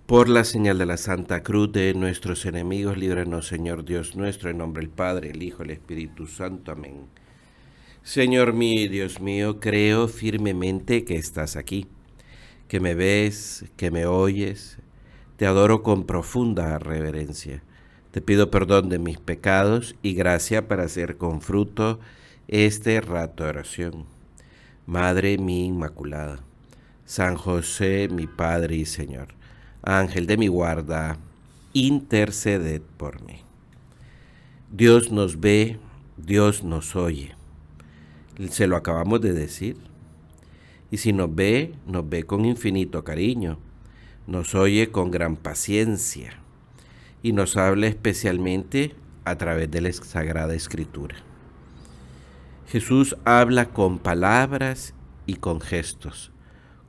Por la señal de la Santa Cruz de nuestros enemigos, líbranos, Señor Dios nuestro, en nombre del Padre, el Hijo, el Espíritu Santo. Amén. Señor mío y Dios mío, creo firmemente que estás aquí, que me ves, que me oyes. Te adoro con profunda reverencia. Te pido perdón de mis pecados y gracia para hacer con fruto este rato de oración. Madre mía Inmaculada, San José, mi Padre y Señor, Ángel de mi guarda, interceded por mí. Dios nos ve, Dios nos oye. Se lo acabamos de decir. Y si nos ve con infinito cariño, nos oye con gran paciencia y nos habla especialmente a través de la Sagrada Escritura. Jesús habla con palabras y con gestos,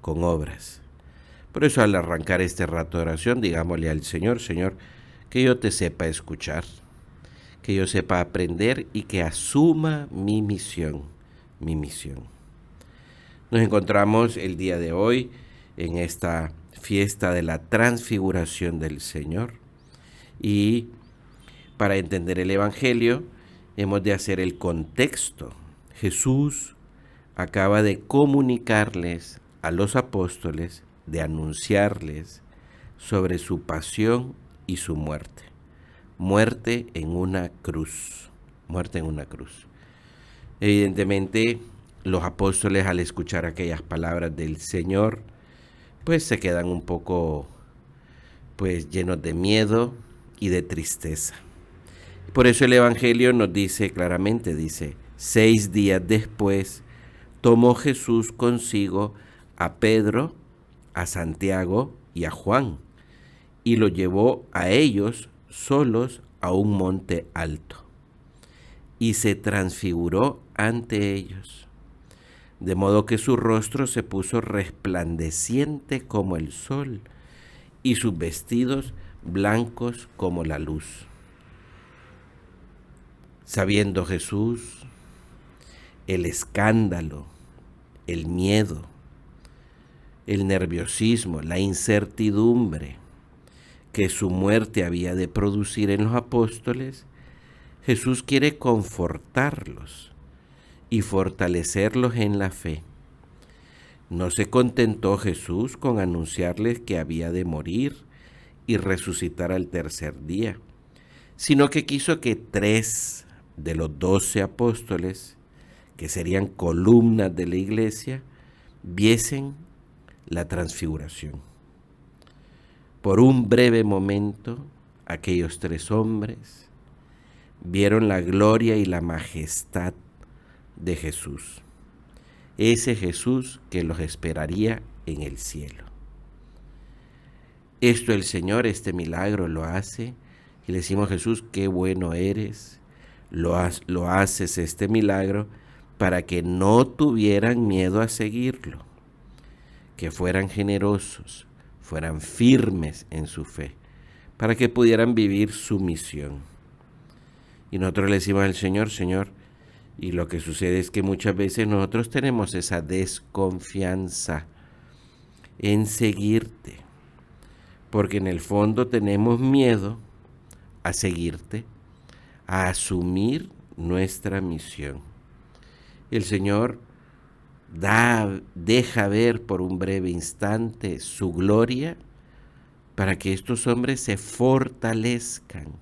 con obras. Por eso al arrancar este rato de oración, digámosle al Señor, Señor, que yo te sepa escuchar, que yo sepa aprender y que asuma mi misión, mi misión. Nos encontramos el día de hoy en esta fiesta de la transfiguración del Señor y para entender el Evangelio hemos de hacer el contexto. Jesús acaba de comunicarles a los apóstoles, de anunciarles sobre su pasión y su muerte. Muerte en una cruz. Muerte en una cruz. Evidentemente, los apóstoles al escuchar aquellas palabras del Señor, pues se quedan un poco llenos de miedo y de tristeza. Por eso el Evangelio nos dice claramente, dice, 6 días después tomó Jesús consigo a Pedro, a Santiago y a Juan, y lo llevó a ellos solos a un monte alto, y se transfiguró ante ellos, de modo que su rostro se puso resplandeciente como el sol, y sus vestidos blancos como la luz. Sabiendo Jesús el escándalo, el miedo, el nerviosismo, la incertidumbre que su muerte había de producir en los apóstoles, Jesús quiere confortarlos y fortalecerlos en la fe. No se contentó Jesús con anunciarles que había de morir y resucitar al tercer día, sino que quiso que 3 de los 12 apóstoles, que serían columnas de la iglesia, viesen la transfiguración. Por un breve momento, aquellos 3 hombres vieron la gloria y la majestad de Jesús, ese Jesús que los esperaría en el cielo. Esto el Señor, este milagro lo hace, y le decimos: Jesús, qué bueno eres, lo haces este milagro para que no tuvieran miedo a seguirlo, que fueran generosos, fueran firmes en su fe, para que pudieran vivir su misión. Y nosotros le decimos al Señor: Señor, y lo que sucede es que muchas veces nosotros tenemos esa desconfianza en seguirte, porque en el fondo tenemos miedo a seguirte, a asumir nuestra misión. El Señor deja ver por un breve instante su gloria para que estos hombres se fortalezcan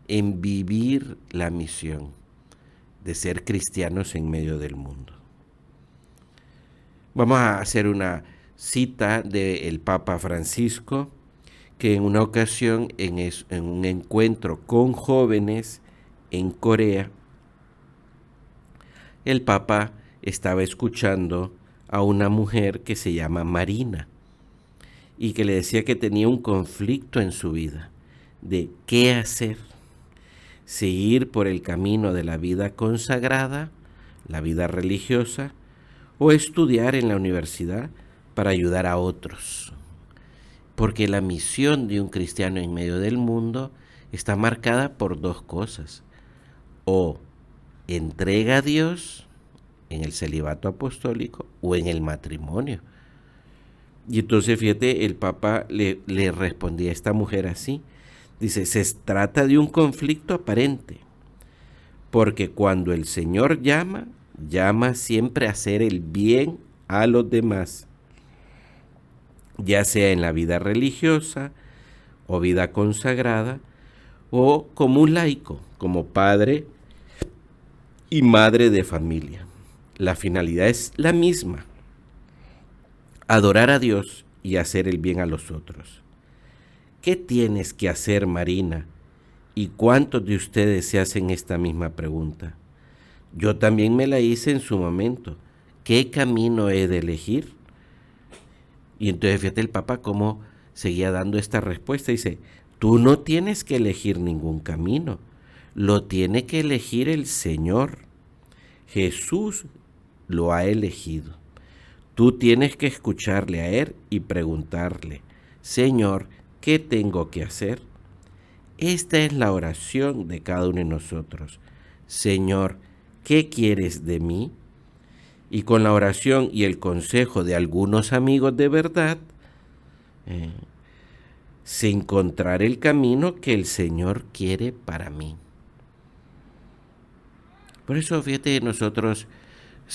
en vivir la misión de ser cristianos en medio del mundo. Vamos a hacer una cita del Papa Francisco, que en una ocasión, en un encuentro con jóvenes en Corea, el Papa estaba escuchando a una mujer que se llama Marina y que le decía que tenía un conflicto en su vida de qué hacer: seguir por el camino de la vida consagrada, la vida religiosa, o estudiar en la universidad para ayudar a otros. Porque la misión de un cristiano en medio del mundo está marcada por 2 cosas: o entrega a Dios en el celibato apostólico o en el matrimonio. Y entonces, fíjate, el Papa le respondía a esta mujer así. Dice, se trata de un conflicto aparente, porque cuando el Señor llama, llama siempre a hacer el bien a los demás, ya sea en la vida religiosa o vida consagrada, o como un laico, como padre y madre de familia. La finalidad es la misma, adorar a Dios y hacer el bien a los otros. ¿Qué tienes que hacer, Marina? ¿Y cuántos de ustedes se hacen esta misma pregunta? Yo también me la hice en su momento. ¿Qué camino he de elegir? Y entonces fíjate el Papa cómo seguía dando esta respuesta. Dice, tú no tienes que elegir ningún camino, lo tiene que elegir el Señor. Jesús lo ha elegido. Tú tienes que escucharle a Él y preguntarle, Señor, ¿qué tengo que hacer? Esta es la oración de cada uno de nosotros. Señor, ¿qué quieres de mí? Y con la oración y el consejo de algunos amigos de verdad, se encontrará el camino que el Señor quiere para mí. Por eso, fíjate, nosotros,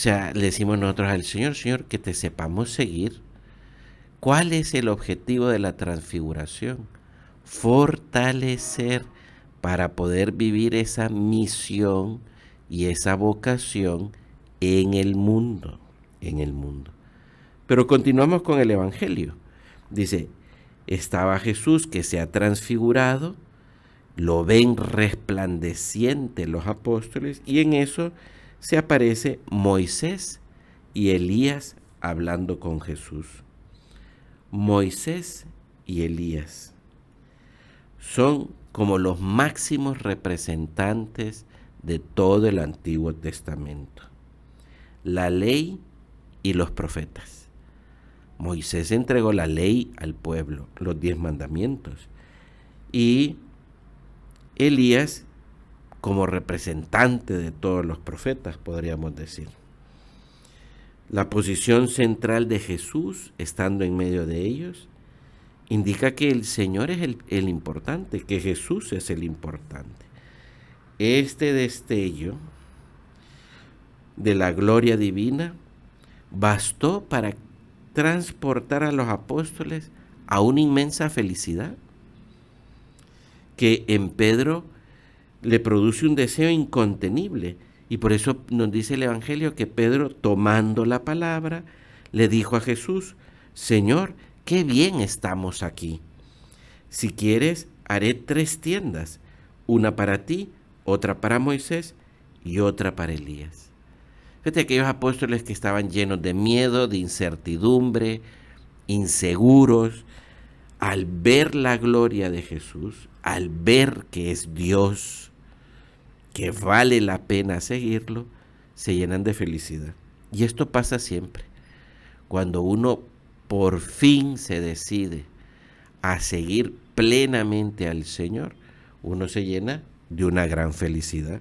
le decimos nosotros al Señor, Señor, que te sepamos seguir. ¿Cuál es el objetivo de la transfiguración? Fortalecer para poder vivir esa misión y esa vocación en el mundo, Pero continuamos con el Evangelio. Dice, estaba Jesús que se ha transfigurado, lo ven resplandeciente los apóstoles y en eso se aparece Moisés y Elías hablando con Jesús. Moisés y Elías son como los máximos representantes de todo el Antiguo Testamento. La ley y los profetas. Moisés entregó la ley al pueblo, los 10 mandamientos. Y Elías como representante de todos los profetas, podríamos decir. La posición central de Jesús, estando en medio de ellos, indica que el Señor es el importante, que Jesús es el importante. Este destello de la gloria divina bastó para transportar a los apóstoles a una inmensa felicidad que en Pedro le produce un deseo incontenible. Y por eso nos dice el Evangelio que Pedro, tomando la palabra, le dijo a Jesús, Señor, qué bien estamos aquí. Si quieres, haré 3 tiendas, una para ti, otra para Moisés y otra para Elías. Fíjate, aquellos apóstoles que estaban llenos de miedo, de incertidumbre, inseguros, al ver la gloria de Jesús, al ver que es Dios, que vale la pena seguirlo, se llenan de felicidad. Y esto pasa siempre. Cuando uno por fin se decide a seguir plenamente al Señor, uno se llena de una gran felicidad.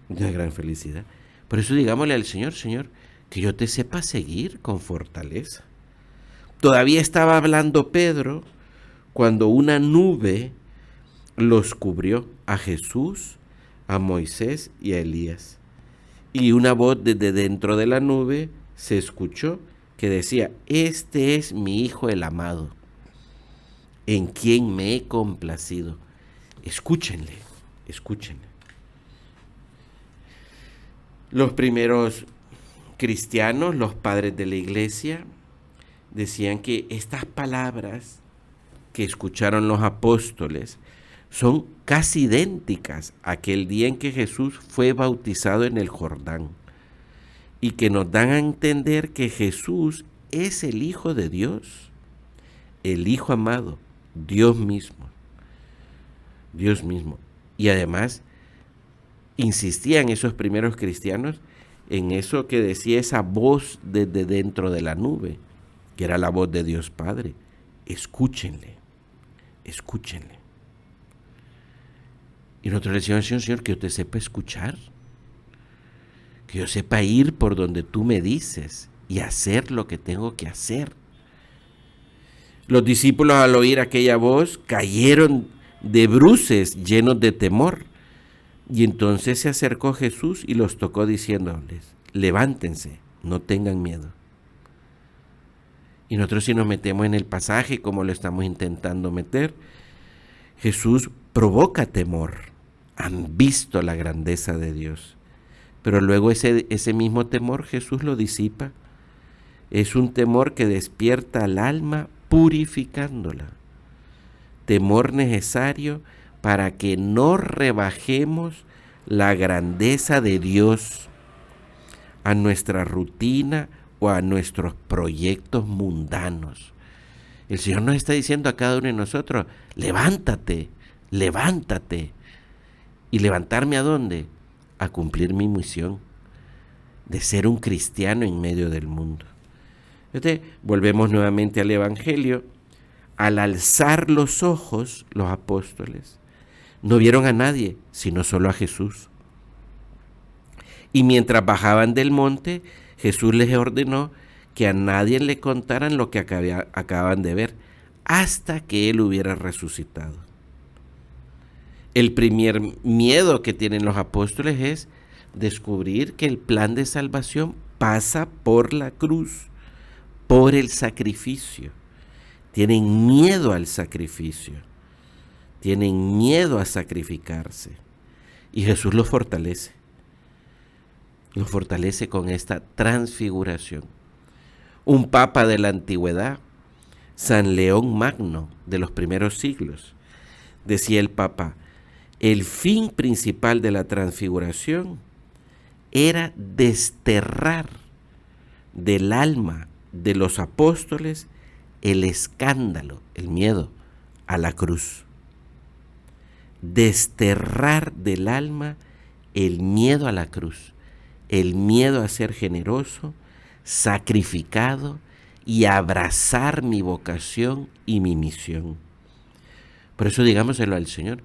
De una gran felicidad. Por eso digámosle al Señor, Señor, que yo te sepa seguir con fortaleza. Todavía estaba hablando Pedro cuando una nube los cubrió a Jesús, a Moisés y a Elías. Y una voz desde dentro de la nube se escuchó que decía, este es mi Hijo el amado, en quien me he complacido. Escúchenle, escúchenle. Los primeros cristianos, los padres de la iglesia, decían que estas palabras que escucharon los apóstoles son casi idénticas a aquel día en que Jesús fue bautizado en el Jordán y que nos dan a entender que Jesús es el Hijo de Dios, el Hijo amado, Dios mismo. Dios mismo. Y además insistían esos primeros cristianos en eso que decía esa voz desde dentro de la nube, que era la voz de Dios Padre. Escúchenle, escúchenle. Y nosotros le decíamos, Señor, que yo te sepa escuchar, que yo sepa ir por donde tú me dices y hacer lo que tengo que hacer. Los discípulos al oír aquella voz cayeron de bruces llenos de temor. Y entonces se acercó Jesús y los tocó diciéndoles, levántense, no tengan miedo. Y nosotros si nos metemos en el pasaje como lo estamos intentando meter, Jesús provoca temor. Han visto la grandeza de Dios. Pero luego ese mismo temor Jesús lo disipa. Es un temor que despierta al alma purificándola. Temor necesario para que no rebajemos la grandeza de Dios a nuestra rutina o a nuestros proyectos mundanos. El Señor nos está diciendo a cada uno de nosotros, levántate, levántate. ¿Y levantarme a dónde? A cumplir mi misión de ser un cristiano en medio del mundo. Entonces, volvemos nuevamente al Evangelio. Al alzar los ojos, los apóstoles no vieron a nadie, sino solo a Jesús. Y mientras bajaban del monte, Jesús les ordenó que a nadie le contaran lo que acababan de ver, hasta que Él hubiera resucitado. El primer miedo que tienen los apóstoles es descubrir que el plan de salvación pasa por la cruz, por el sacrificio. Tienen miedo al sacrificio, tienen miedo a sacrificarse. Y Jesús los fortalece con esta transfiguración. Un papa de la antigüedad, San León Magno, de los primeros siglos, decía el papa, el fin principal de la transfiguración era desterrar del alma de los apóstoles el escándalo, el miedo a la cruz. Desterrar del alma el miedo a la cruz, el miedo a ser generoso, sacrificado y abrazar mi vocación y mi misión. Por eso digámoselo al Señor,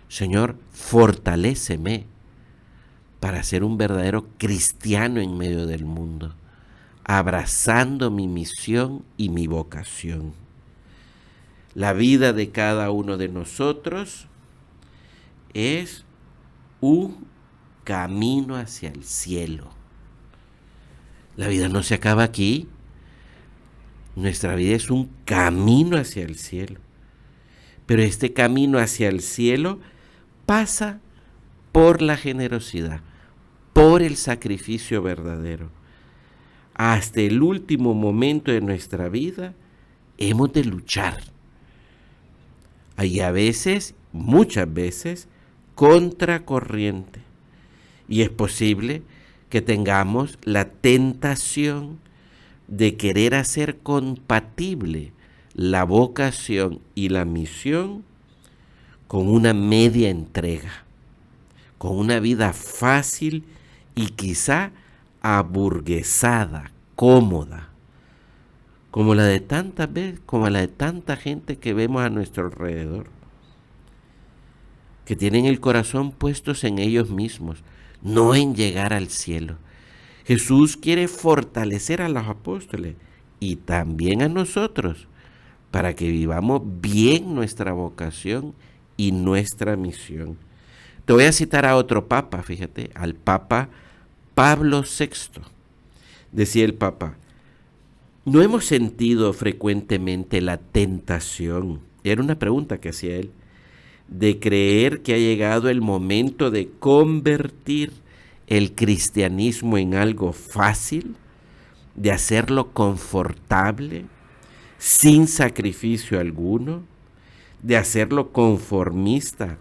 Señor, fortaléceme para ser un verdadero cristiano en medio del mundo, abrazando mi misión y mi vocación. La vida de cada uno de nosotros es un camino hacia el cielo. La vida no se acaba aquí. Nuestra vida es un camino hacia el cielo. Pero este camino hacia el cielo pasa por la generosidad, por el sacrificio verdadero. Hasta el último momento de nuestra vida hemos de luchar. Y a veces, muchas veces, contracorriente. Y es posible que tengamos la tentación de querer hacer compatible la vocación y la misión con una media entrega, con una vida fácil y quizá aburguesada, cómoda, como la de tantas veces, como la de tanta gente que vemos a nuestro alrededor, que tienen el corazón puestos en ellos mismos, no en llegar al cielo. Jesús quiere fortalecer a los apóstoles y también a nosotros para que vivamos bien nuestra vocación y nuestra misión. Te voy a citar a otro papa, fíjate, al Papa Pablo VI. Decía el Papa, ¿no hemos sentido frecuentemente la tentación? Era una pregunta que hacía él, de creer que ha llegado el momento de convertir el cristianismo en algo fácil, de hacerlo confortable, sin sacrificio alguno, de hacerlo conformista,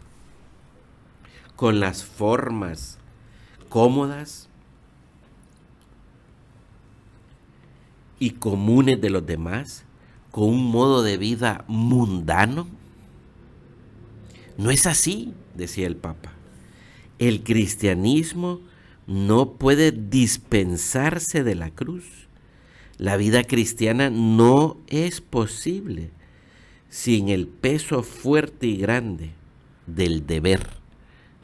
con las formas cómodas y comunes de los demás, con un modo de vida mundano? No es así, decía el Papa. El cristianismo no puede dispensarse de la cruz. La vida cristiana no es posible sin el peso fuerte y grande del deber,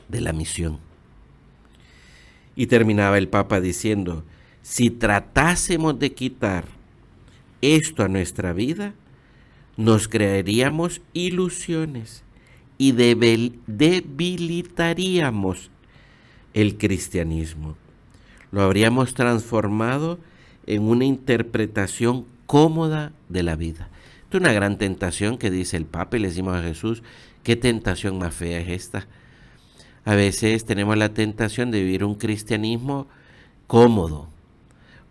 de la misión. Y terminaba el Papa diciendo, si tratásemos de quitar esto a nuestra vida, nos crearíamos ilusiones y debilitaríamos el cristianismo. Lo habríamos transformado en una interpretación cómoda de la vida. Esto es una gran tentación que dice el Papa y le decimos a Jesús, ¿qué tentación más fea es esta? A veces tenemos la tentación de vivir un cristianismo cómodo,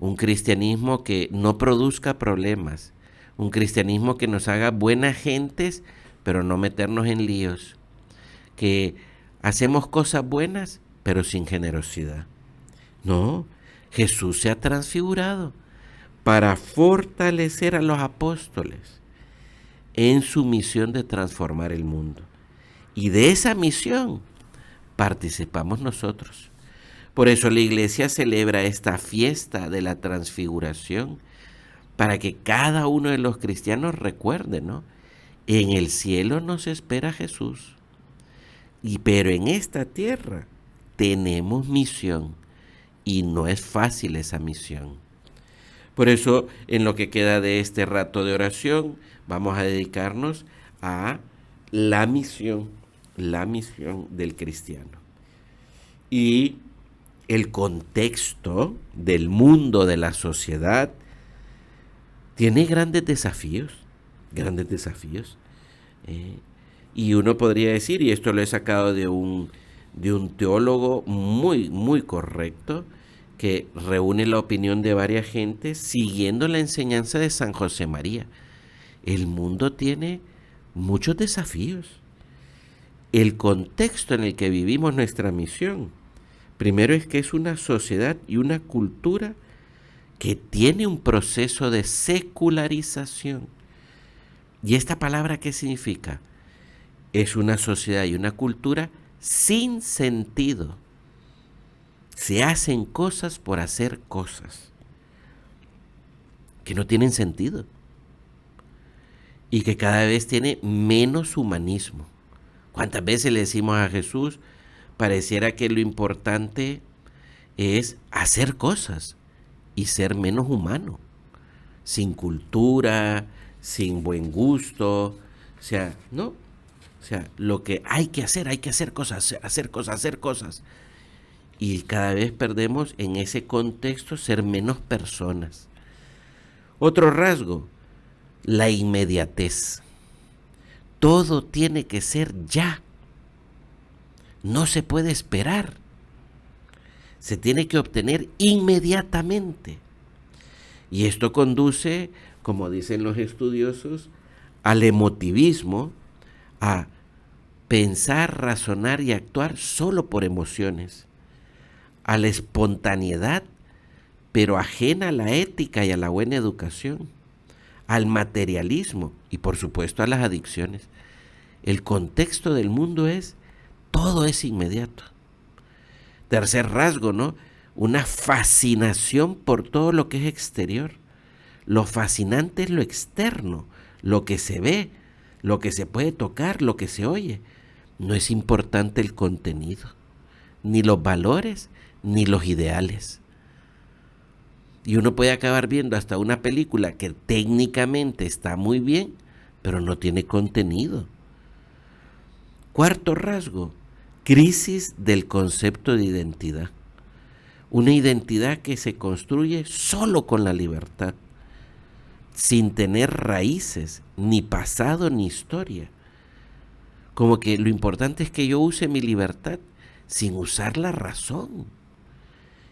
un cristianismo que no produzca problemas, un cristianismo que nos haga buenas gentes, pero no meternos en líos, que hacemos cosas buenas, pero sin generosidad. No, Jesús se ha transfigurado para fortalecer a los apóstoles en su misión de transformar el mundo. Y de esa misión participamos nosotros. Por eso la Iglesia celebra esta fiesta de la transfiguración, para que cada uno de los cristianos recuerde, ¿no? En el cielo nos espera Jesús, pero en esta tierra tenemos misión, y no es fácil esa misión. Por eso, en lo que queda de este rato de oración, vamos a dedicarnos a la misión del cristiano. Y el contexto del mundo, de la sociedad, tiene grandes desafíos. Y uno podría decir, y esto lo he sacado de un teólogo muy, muy correcto, que reúne la opinión de varias gentes siguiendo la enseñanza de San José María. El mundo tiene muchos desafíos. El contexto en el que vivimos nuestra misión, primero es que es una sociedad y una cultura que tiene un proceso de secularización. ¿Y esta palabra qué significa? Es una sociedad y una cultura sin sentido. Se hacen cosas por hacer cosas que no tienen sentido y que cada vez tiene menos humanismo. ¿Cuántas veces le decimos a Jesús, pareciera que lo importante es hacer cosas y ser menos humano, sin cultura, sin buen gusto? No. Lo que hay que hacer cosas, hacer cosas. Y cada vez perdemos en ese contexto ser menos personas. Otro rasgo, la inmediatez. Todo tiene que ser ya. No se puede esperar. Se tiene que obtener inmediatamente. Y esto conduce, como dicen los estudiosos, al emotivismo, a pensar, razonar y actuar solo por emociones, a la espontaneidad, pero ajena a la ética y a la buena educación, al materialismo y por supuesto a las adicciones. El contexto del mundo es, todo es inmediato. Tercer rasgo, ¿no? Una fascinación por todo lo que es exterior. Lo fascinante es lo externo, lo que se ve, lo que se puede tocar, lo que se oye. No es importante el contenido, ni los valores, ni los ideales. Y uno puede acabar viendo hasta una película que técnicamente está muy bien, pero no tiene contenido. Cuarto rasgo, crisis del concepto de identidad. Una identidad que se construye solo con la libertad, sin tener raíces, ni pasado ni historia. Como que lo importante es que yo use mi libertad sin usar la razón.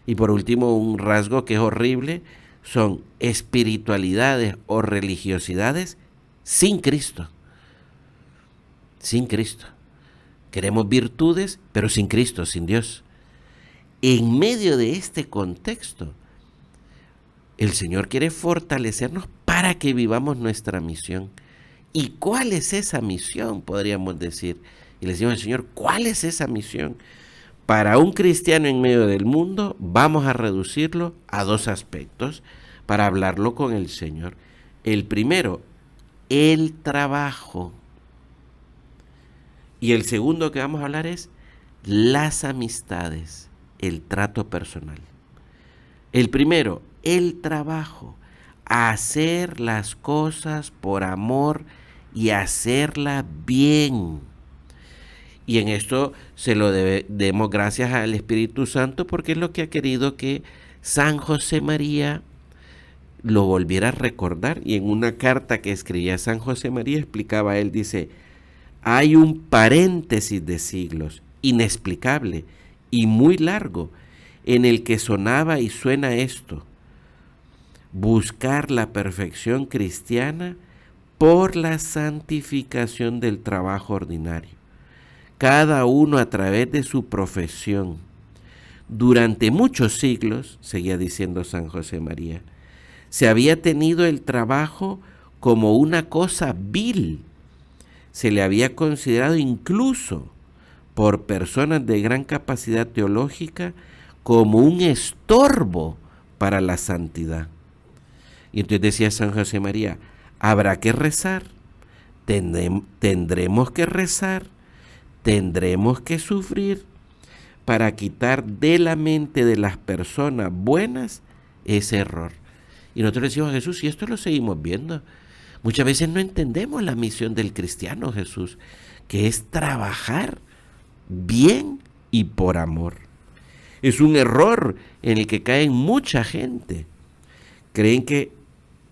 Y por último, un rasgo que es horrible son espiritualidades o religiosidades sin Cristo. Sin Cristo. Queremos virtudes, pero sin Cristo, sin Dios. En medio de este contexto, el Señor quiere fortalecernos para que vivamos nuestra misión. ¿Y cuál es esa misión? Podríamos decir. Y le decimos al Señor, ¿cuál es esa misión? Para un cristiano en medio del mundo, vamos a reducirlo a dos aspectos para hablarlo con el Señor. El primero, el trabajo. Y el segundo que vamos a hablar es las amistades, el trato personal. El primero, el trabajo, hacer las cosas por amor y hacerla bien. Y en esto se lo demos gracias al Espíritu Santo, porque es lo que ha querido que San José María lo volviera a recordar. Y en una carta que escribía San José María explicaba, él dice: hay un paréntesis de siglos inexplicable y muy largo en el que sonaba y suena esto: buscar la perfección cristiana por la santificación del trabajo ordinario, cada uno a través de su profesión. Durante muchos siglos, seguía diciendo San José María, se había tenido el trabajo como una cosa vil. Se le había considerado incluso por personas de gran capacidad teológica como un estorbo para la santidad. Y entonces decía San José María: habrá que rezar, tendremos que rezar, tendremos que sufrir para quitar de la mente de las personas buenas ese error. Y nosotros decimos a Jesús, y esto lo seguimos viendo, muchas veces no entendemos la misión del cristiano, Jesús, que es trabajar bien y por amor. Es un error en el que cae mucha gente. Creen que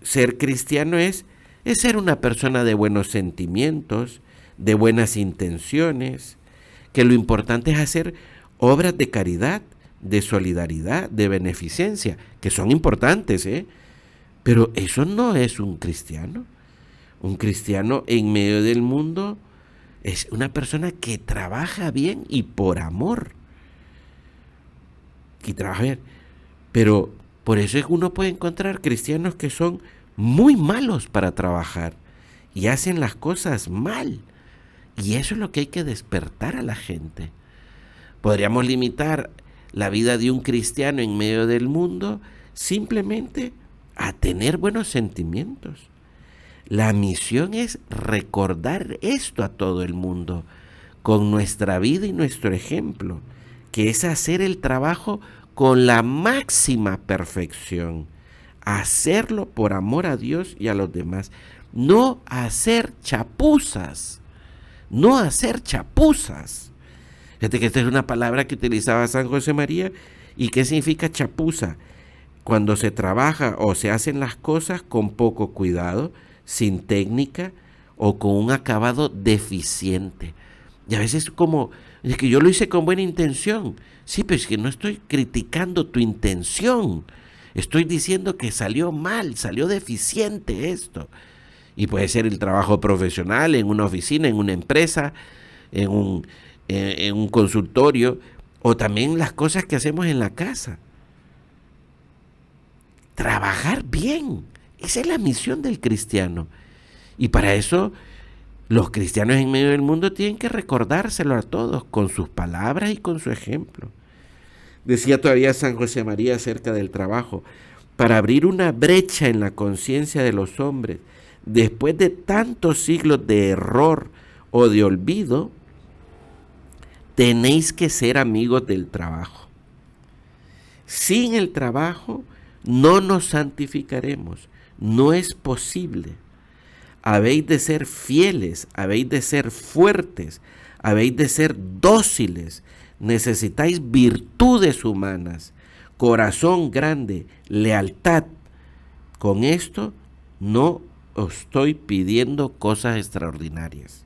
ser cristiano es ser una persona de buenos sentimientos, de buenas intenciones, que lo importante es hacer obras de caridad, de solidaridad, de beneficencia, que son importantes, pero eso no es un cristiano. Un cristiano en medio del mundo es una persona que trabaja bien y por amor. Y trabaja bien. Pero por eso es que uno puede encontrar cristianos que son muy malos para trabajar y hacen las cosas mal. Y eso es lo que hay que despertar a la gente. Podríamos limitar la vida de un cristiano en medio del mundo simplemente a tener buenos sentimientos. La misión es recordar esto a todo el mundo con nuestra vida y nuestro ejemplo, que es hacer el trabajo con la máxima perfección, hacerlo por amor a Dios y a los demás, no hacer chapuzas, no hacer chapuzas. Fíjate que esta es una palabra que utilizaba San José María. ¿Y qué significa chapuza? Cuando se trabaja o se hacen las cosas con poco cuidado, sin técnica o con un acabado deficiente. Y a veces como, es que yo lo hice con buena intención. Sí, pero es que no estoy criticando tu intención. Estoy diciendo que salió mal, salió deficiente esto. Y puede ser el trabajo profesional, en una oficina, en una empresa, en un consultorio, o también las cosas que hacemos en la casa. Trabajar bien, esa es la misión del cristiano. Y para eso los cristianos en medio del mundo tienen que recordárselo a todos con sus palabras y con su ejemplo. Decía todavía San José María acerca del trabajo: para abrir una brecha en la conciencia de los hombres, después de tantos siglos de error o de olvido, tenéis que ser amigos del trabajo. Sin el trabajo no nos santificaremos, no es posible. Habéis de ser fieles, habéis de ser fuertes, habéis de ser dóciles. Necesitáis virtudes humanas, corazón grande, lealtad. Con esto no os estoy pidiendo cosas extraordinarias.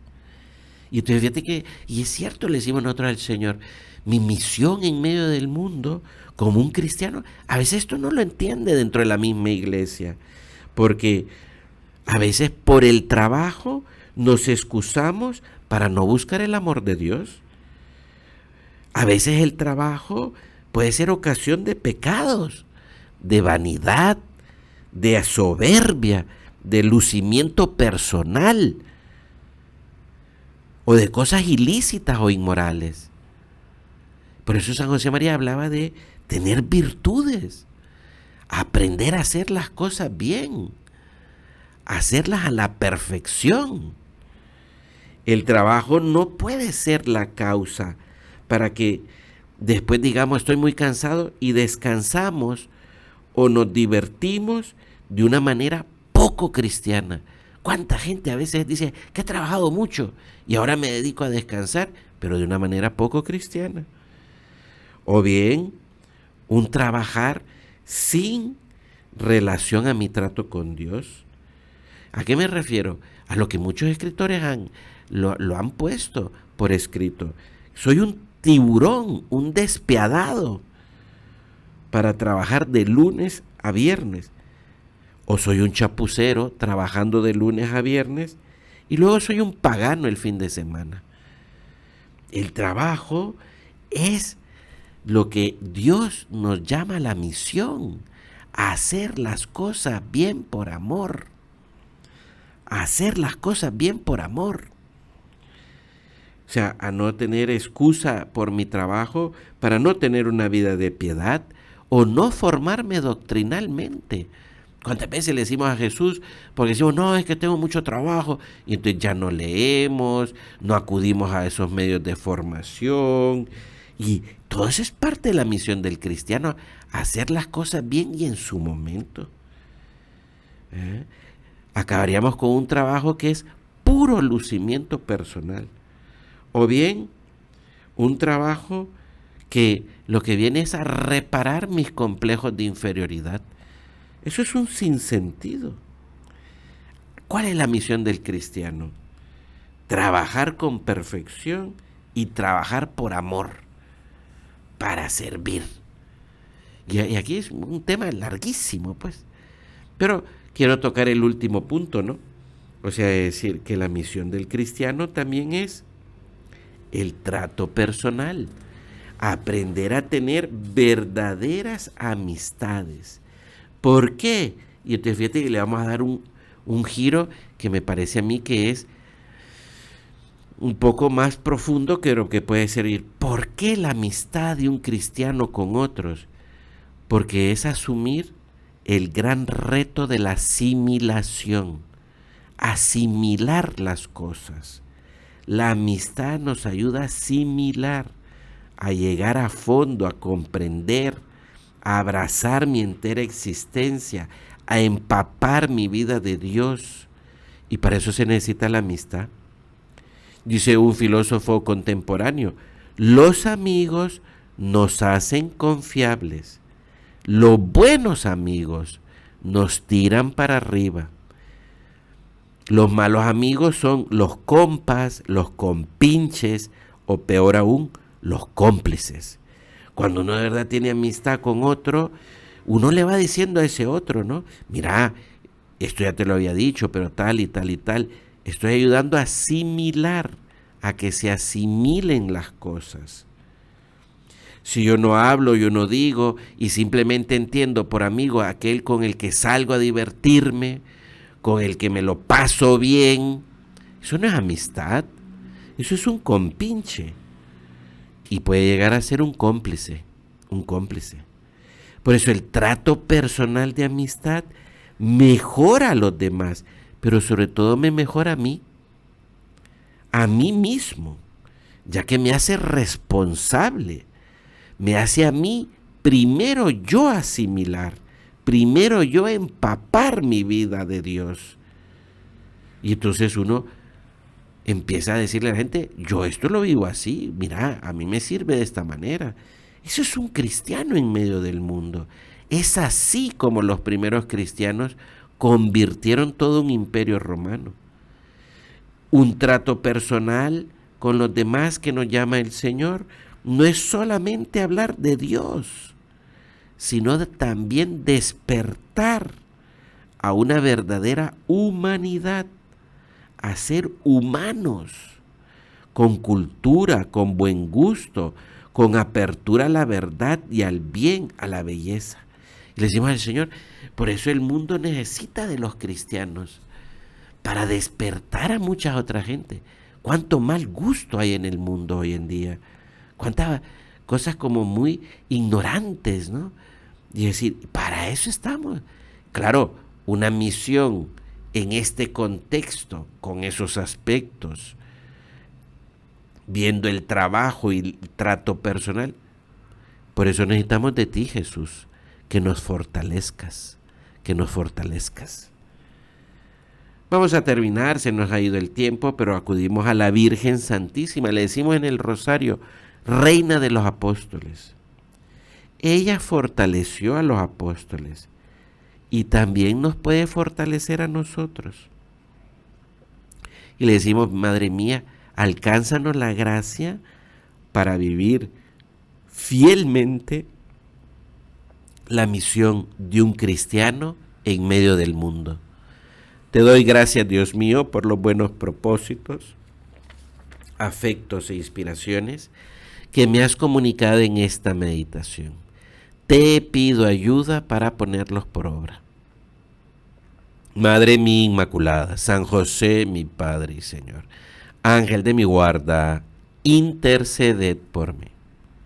Y entonces fíjate que, y es cierto, le decimos nosotros al Señor, mi misión en medio del mundo, como un cristiano, a veces esto no lo entiende dentro de la misma iglesia, porque a veces por el trabajo nos excusamos para no buscar el amor de Dios. A veces el trabajo puede ser ocasión de pecados, de vanidad, de soberbia, de lucimiento personal, o de cosas ilícitas o inmorales. Por eso San José María hablaba de tener virtudes, aprender a hacer las cosas bien, hacerlas a la perfección. El trabajo no puede ser la causa para que después digamos estoy muy cansado y descansamos o nos divertimos de una manera poco cristiana, ¿Cuánta gente a veces dice que he trabajado mucho y ahora me dedico a descansar, pero de una manera poco cristiana? O bien, un trabajar sin relación a mi trato con Dios. ¿A qué me refiero? A lo que muchos escritores lo han puesto por escrito. Soy un tiburón, un despiadado para trabajar de lunes a viernes. O soy un chapucero trabajando de lunes a viernes y luego soy un pagano el fin de semana. El trabajo es lo que Dios nos llama a la misión, a hacer las cosas bien por amor. A hacer las cosas bien por amor. O sea, a no tener excusa por mi trabajo para no tener una vida de piedad o no formarme doctrinalmente. ¿Cuántas veces le decimos a Jesús? Porque decimos, no, es que tengo mucho trabajo, y entonces ya no leemos, no acudimos a esos medios de formación, y todo eso es parte de la misión del cristiano, hacer las cosas bien y en su momento. Acabaríamos con un trabajo que es puro lucimiento personal, o bien un trabajo que lo que viene es a reparar mis complejos de inferioridad. Eso es un sinsentido. ¿Cuál es la misión del cristiano? Trabajar con perfección y trabajar por amor, para servir. Y aquí es un tema larguísimo, pues. Pero quiero tocar el último punto, ¿no? O sea, decir que la misión del cristiano también es el trato personal. Aprender a tener verdaderas amistades. ¿Por qué? Y entonces fíjate que le vamos a dar un giro que me parece a mí que es un poco más profundo que lo que puede servir. ¿Por qué la amistad de un cristiano con otros? Porque es asumir el gran reto de la asimilación, asimilar las cosas. La amistad nos ayuda a asimilar, a llegar a fondo, a comprender, a abrazar mi entera existencia, a empapar mi vida de Dios. Y para eso se necesita la amistad. Dice un filósofo contemporáneo, los amigos nos hacen confiables. Los buenos amigos nos tiran para arriba. Los malos amigos son los compas, los compinches o peor aún, los cómplices. Cuando uno de verdad tiene amistad con otro, uno le va diciendo a ese otro, ¿no? Mira, esto ya te lo había dicho, pero tal y tal y tal. Estoy ayudando a asimilar, a que se asimilen las cosas. Si yo no hablo, yo no digo y simplemente entiendo por amigo a aquel con el que salgo a divertirme, con el que me lo paso bien, eso no es amistad, eso es un compinche y puede llegar a ser un cómplice, un cómplice. Por eso el trato personal de amistad mejora a los demás, pero sobre todo me mejora a mí mismo, ya que me hace responsable. Me hace a mí primero yo asimilar, primero yo empapar mi vida de Dios. Y entonces uno empieza a decirle a la gente, yo esto lo vivo así, mira, a mí me sirve de esta manera. Eso es un cristiano en medio del mundo. Es así como los primeros cristianos convirtieron todo un imperio romano. Un trato personal con los demás que nos llama el Señor no es solamente hablar de Dios, sino también despertar a una verdadera humanidad, a ser humanos, con cultura, con buen gusto, con apertura a la verdad y al bien, a la belleza. Y le decimos al Señor, por eso el mundo necesita de los cristianos, para despertar a mucha otra gente. Cuánto mal gusto hay en el mundo hoy en día. Cuántas cosas como muy ignorantes, ¿no? Y decir, para eso estamos. Claro, una misión en este contexto, con esos aspectos, viendo el trabajo y el trato personal. Por eso necesitamos de ti, Jesús, que nos fortalezcas, que nos fortalezcas. Vamos a terminar, se nos ha ido el tiempo, pero acudimos a la Virgen Santísima. Le decimos en el rosario, Reina de los Apóstoles. Ella fortaleció a los apóstoles y también nos puede fortalecer a nosotros. Y le decimos, Madre mía, alcánzanos la gracia para vivir fielmente la misión de un cristiano en medio del mundo. Te doy gracias, Dios mío, por los buenos propósitos, afectos e inspiraciones que me has comunicado en esta meditación. Te pido ayuda para ponerlos por obra. Madre mía Inmaculada, San José, mi Padre y Señor, Ángel de mi guarda, interceded por mí.